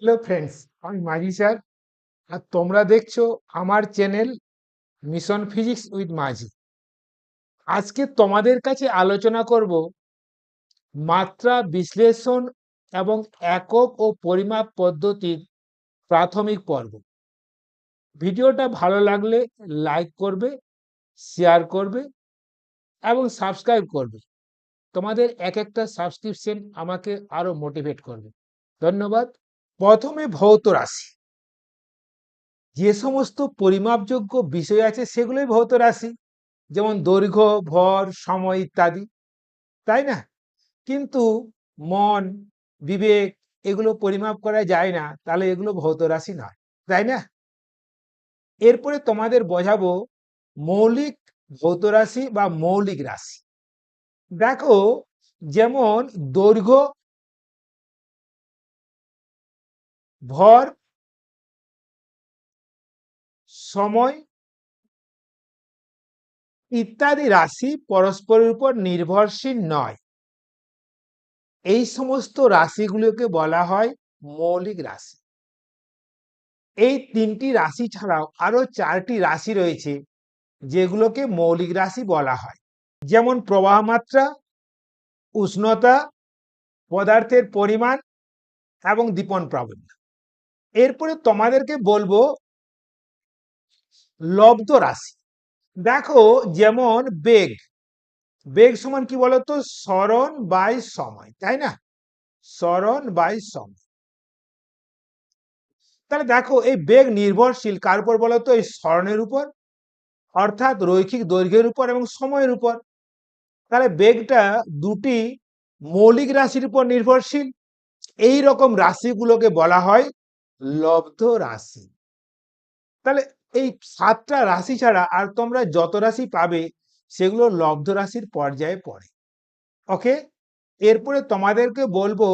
Hello friends, আমি মাঝি sir. আর তোমরা দেখছো আমার চ্যানেল মিশন ফিজিক্স উইথ মাঝি। আজকে তোমাদের কাছে আলোচনা করব মাত্রা বিশ্লেষণ এবং একক ও পরিমাপ পদ্ধতির প্রাথমিক পর্ব। ভিডিওটা ভালো লাগলে লাইক করবে, শেয়ার করবে এবং সাবস্ক্রাইব করবে। তোমাদের এক একটা সাবস্ক্রিপশন আমাকে আরো মোটিভেট করবে। ধন্যবাদ। প্রথমে ভৌত রাশি। যে সমস্ত পরিমাপযোগ্য বিষয় আছে সেগুলোই ভৌত রাশি, যেমন দৈর্ঘ্য, ভর, সময় ইত্যাদি, তাই না? কিন্তু মন, বিবেক এগুলো পরিমাপ করা যায় না, তাহলে এগুলো ভৌত রাশি নয়, তাই না? এরপরে তোমাদের বোঝাবো মৌলিক ভৌত রাশি বা মৌলিক রাশি। দেখো, যেমন দৈর্ঘ্য, ভর, সময় ইত্যাদি রাশি পরস্পরের উপর নির্ভরশীল নয়। এই সমস্ত রাশিগুলোকে বলা হয় মৌলিক রাশি। এই তিনটি রাশি ছাড়াও আরো চারটি রাশি রয়েছে যেগুলোকে মৌলিক রাশি বলা হয়, যেমন প্রবাহ মাত্রা, উষ্ণতা, পদার্থের পরিমাণ এবং দীপন প্রাবল্য। এরপরে তোমাদেরকে বলবো লব্ধ রাশি। দেখো, যেমন বেগ। বেগ সমান কি বলতো? সরণ বাই সময়, তাই না? সরণ বাই সময়। তাহলে দেখো, এই বেগ নির্ভরশীল কার উপর বলতো? এই সরণের উপর, অর্থাৎ রৈখিক দৈর্ঘ্যের উপর এবং সময়ের উপর। তাহলে বেগটা দুটি মৌলিক রাশির উপর নির্ভরশীল। এই রকম রাশিগুলোকে বলা হয় লব্ধ রাশি। তাহলে এই সাতটা রাশি ছাড়া আর তোমরা যত রাশি পাবে সেগুলো লব্ধ রাশির পর্যায়ে পড়ে। ওকে, এরপরে তোমাদেরকে বলবো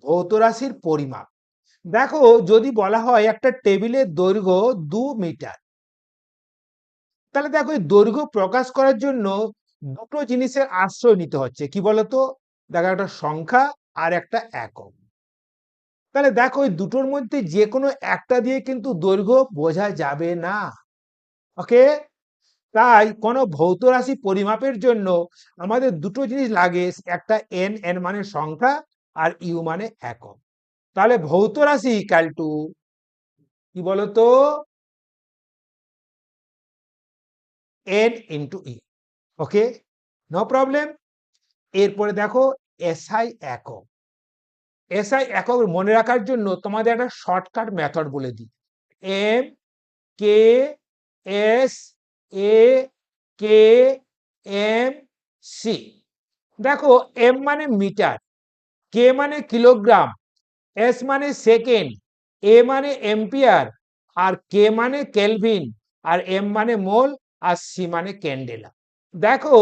ভৌত রাশির পরিমাপ। দেখো, যদি বলা হয় একটা টেবিলের দৈর্ঘ্য 2 মিটার, তাহলে দেখো এই দৈর্ঘ্য প্রকাশ করার জন্য দুটো জিনিসের আশ্রয় নিতে হচ্ছে। কি বলতো? দেখো, একটা সংখ্যা আর একটা একক। তাহলে দেখো, ওই দুটোর মধ্যে যে কোনো একটা দিয়ে কিন্তু দৈর্ঘ্য বোঝা যাবে না। ওকে, তাই কোনো ভৌত রাশি পরিমাপের জন্য আমাদের দুটো জিনিস লাগে, একটা এন, এন মানে সংখ্যা, আর ইউ মানে একক। তাহলে ভৌত রাশি ইকাল টু কি বলতো? এন ইন্টু ই। ওকে, নো প্রবলেম। এরপরে দেখো এসআই একক। এসআই একক মনে রাখার জন্য তোমাদের একটা শর্টকাট মেথড বলে দিই। M K S A K M C. দেখো, এম মানে মিটার, কে মানে কিলোগ্রাম, এস মানে সেকেন্ড, এ মানে এম্পিয়ার, আর কে মানে কেলভিন, আর এম মানে মোল, আর সি মানে ক্যান্ডেলা। দেখো,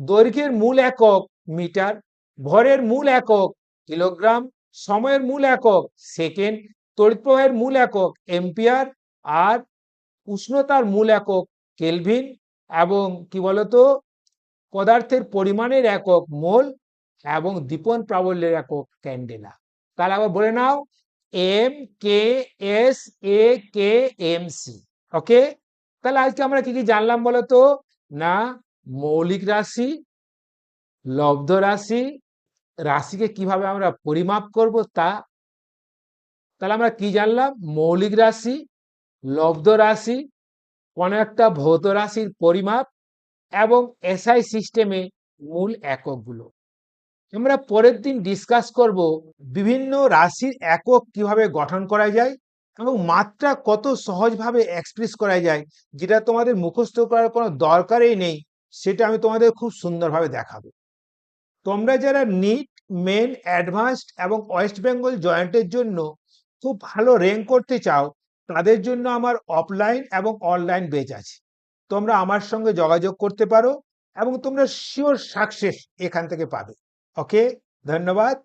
দৈর্ঘ্যের মূল একক মিটার, ভরের মূল একক কিলোগ্রাম, সময়ের মূল একক সেকেন্ড, তড়িৎ প্রবাহের মূল একক এম্পিয়ার, আর উষ্ণতার মূল একক কেলভিন, এবং কি বলতো, পদার্থের পরিমাণের একক মোল, এবং দীপন প্রাবল্যের একক ক্যান্ডেলা। তাহলে আবার বলে নাও, M K S A K M C. Okay, তাহলে আজকে আমরা কি কি জানলাম বলতো? না, মৌলিক রাশি, লব্ধ রাশি, রাশিকে কিভাবে আমরা পরিমাপ করব তা। তাহলে আমরা কি জানলাম? মৌলিক রাশি, লব্ধ রাশি, কোন একটা ভৌত রাশির পরিমাপ, এবং এসআই সিস্টেমে মূল এককগুলো। আমরা পরের দিন ডিসকাস করব বিভিন্ন রাশির একক কিভাবে গঠন করা যায় এবং মাত্রা কত সহজভাবে এক্সপ্রেস করা যায়, যেটা তোমাদের মুখস্থ করার কোনো দরকারই নেই। সেটা আমি তোমাদের খুব সুন্দরভাবে দেখাবো। তোমরা যারা নিট, মেন, অ্যাডভান্সড এবং ওয়েস্ট বেঙ্গল জয়েন্টের জন্য খুব ভালো র্যাঙ্ক করতে চাও, তাদের জন্য আমার অফলাইন এবং অনলাইন ব্যাচ আছে। তোমরা আমার সঙ্গে যোগাযোগ করতে পারো এবং তোমরা শিওর সাকসেস এখান থেকে পাবে। ওকে, ধন্যবাদ।